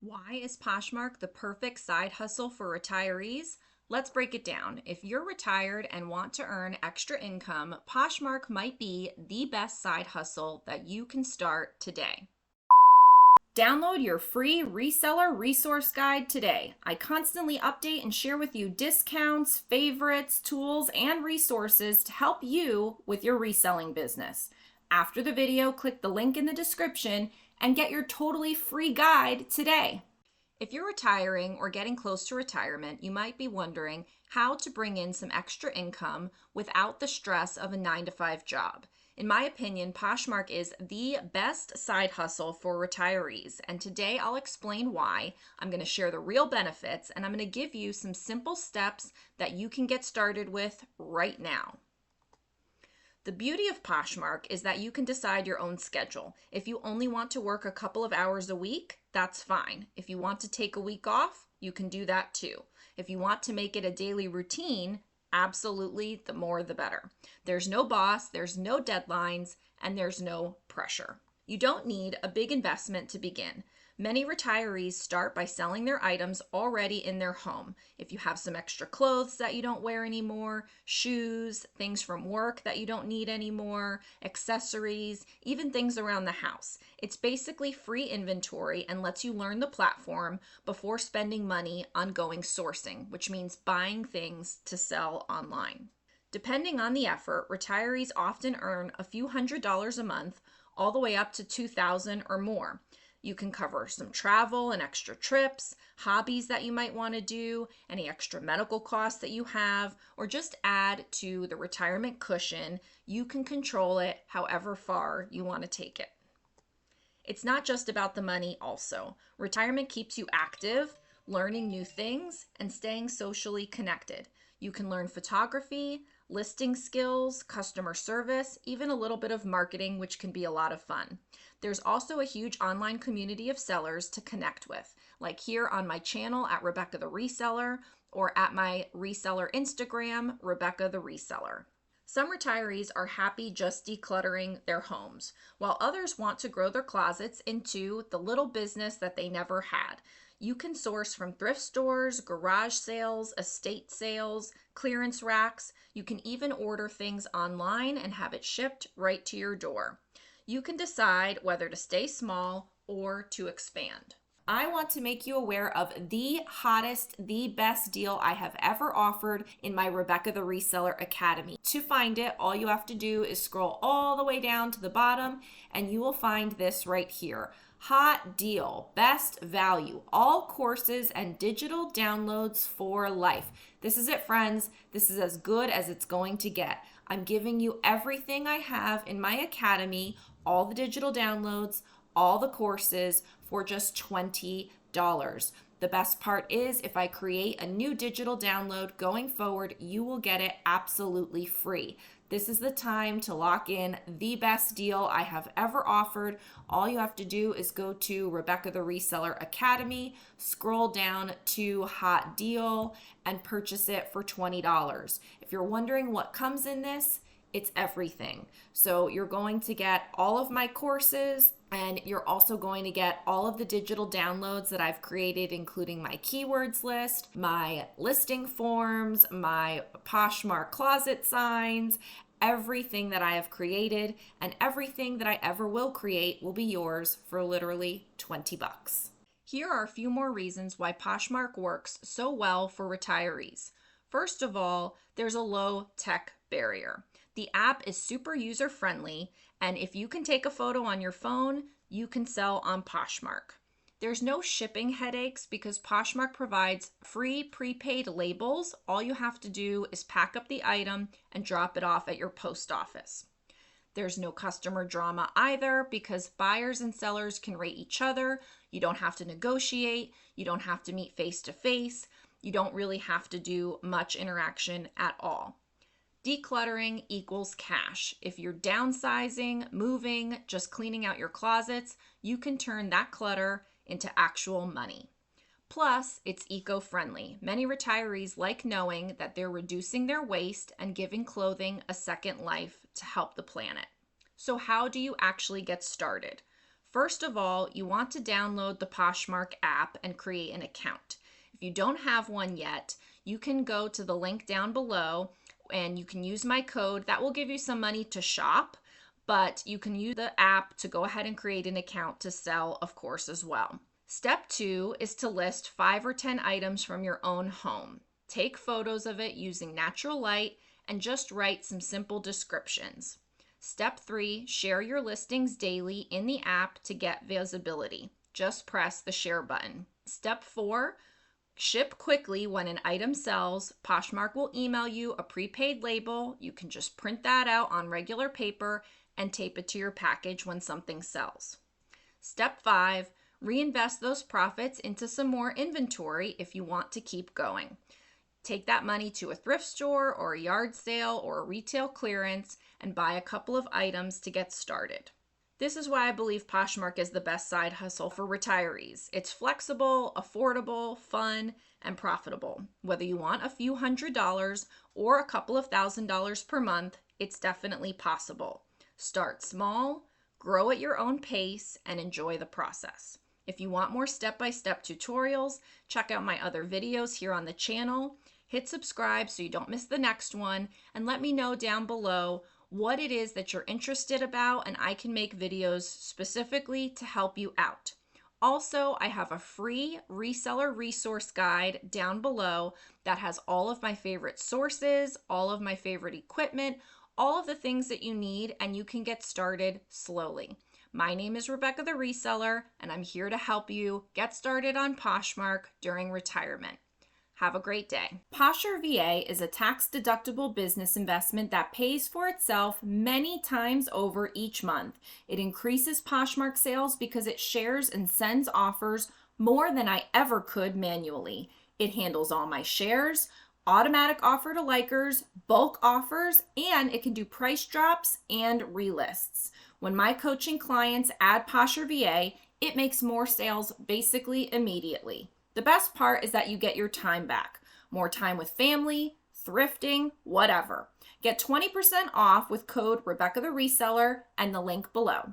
Why is Poshmark the perfect side hustle for retirees? Let's break it down. If you're retired and want to earn extra income, Poshmark might be the best side hustle that you can start today. Download your free reseller resource guide today. I constantly update and share with you discounts, favorites, tools, and resources to help you with your reselling business. After the video, click the link in the description and get your totally free guide today. If you're retiring or getting close to retirement, you might be wondering how to bring in some extra income without the stress of a 9-to-5 job. In my opinion, Poshmark is the best side hustle for retirees, and today I'll explain why. I'm going to share the real benefits, and I'm going to give you some simple steps that you can get started with right now. The beauty of Poshmark is that you can decide your own schedule. If you only want to work a couple of hours a week, that's fine. If you want to take a week off, you can do that too. If you want to make it a daily routine, absolutely, the more the better. There's no boss, there's no deadlines, and there's no pressure. You don't need a big investment to begin. Many retirees start by selling their items already in their home. If you have some extra clothes that you don't wear anymore, shoes, things from work that you don't need anymore, accessories, even things around the house. It's basically free inventory and lets you learn the platform before spending money on going sourcing, which means buying things to sell online. Depending on the effort, retirees often earn a few $100s a month, all the way up to $2,000 or more. You can cover some travel and extra trips, hobbies that you might want to do, any extra medical costs that you have, or just add to the retirement cushion. You can control it however far you want to take it. It's not just about the money also. Retirement keeps you active, learning new things, and staying socially connected. You can learn photography, listing skills, customer service, even a little bit of marketing, which can be a lot of fun. There's also a huge online community of sellers to connect with, like here on my channel at Rebecca the Reseller, or at my reseller Instagram, Rebecca the Reseller. Some retirees are happy just decluttering their homes, while others want to grow their closets into the little business that they never had. You can source from thrift stores, garage sales, estate sales, clearance racks. You can even order things online and have it shipped right to your door. You can decide whether to stay small or to expand. I want to make you aware of the hottest, the best deal I have ever offered in my Rebecca the Reseller Academy. To find it, all you have to do is scroll all the way down to the bottom and you will find this right here. Hot deal, best value, all courses and digital downloads for life. This is it, friends. This is as good as it's going to get. I'm giving you everything I have in my academy, all the digital downloads, all the courses for just $20. The best part is if I create a new digital download going forward, you will get it absolutely free. This is the time to lock in the best deal I have ever offered. All you have to do is go to Rebecca the Reseller Academy, scroll down to Hot Deal, and purchase it for $20. If you're wondering what comes in this, it's everything. So you're going to get all of my courses, and you're also going to get all of the digital downloads that I've created, including my keywords list, my listing forms, my Poshmark closet signs. Everything that I have created and everything that I ever will create will be yours for literally $20. Here are a few more reasons why Poshmark works so well for retirees. First of all, there's a low tech barrier. The app is super user-friendly, and if you can take a photo on your phone, you can sell on Poshmark. There's no shipping headaches because Poshmark provides free prepaid labels. All you have to do is pack up the item and drop it off at your post office. There's no customer drama either because buyers and sellers can rate each other. You don't have to negotiate. You don't have to meet face to face. You don't really have to do much interaction at all. Decluttering equals cash. If you're downsizing, moving, just cleaning out your closets, you can turn that clutter into actual money. Plus, it's eco-friendly. Many retirees like knowing that they're reducing their waste and giving clothing a second life to help the planet. So how do you actually get started? First of all, you want to download the Poshmark app and create an account. If you don't have one yet, you can go to the link down below and you can use my code. That will give you some money to shop, but you can use the app to go ahead and create an account to sell, of course, as well. Step 2 is to list 5 or 10 items from your own home. Take photos of it using natural light and just write some simple descriptions. Step 3, share your listings daily in the app to get visibility. Just press the share button. Step 4, ship quickly when an item sells. Poshmark will email you a prepaid label. You can just print that out on regular paper and tape it to your package when something sells. Step 5, reinvest those profits into some more inventory if you want to keep going. Take that money to a thrift store or a yard sale or a retail clearance and buy a couple of items to get started. This is why I believe Poshmark is the best side hustle for retirees. It's flexible, affordable, fun, and profitable. Whether you want a few $100s or a couple of $1,000s per month, it's definitely possible. Start small, grow at your own pace, and enjoy the process. If you want more step-by-step tutorials, check out my other videos here on the channel. Hit subscribe so you don't miss the next one, and let me know down below what it is that you're interested about, and I can make videos specifically to help you out. Also, I have a free reseller resource guide down below that has all of my favorite sources, all of my favorite equipment, all of the things that you need, and you can get started slowly. My name is Rebecca the Reseller, and I'm here to help you get started on Poshmark during retirement. Have a great day. Posher VA is a tax-deductible business investment that pays for itself many times over each month. It increases Poshmark sales because it shares and sends offers more than I ever could manually. It handles all my shares, automatic offer to likers, bulk offers, and it can do price drops and relists. When my coaching clients add Posher VA, it makes more sales basically immediately. The best part is that you get your time back. More time with family, thrifting, whatever. Get 20% off with code Rebecca the Reseller and the link below.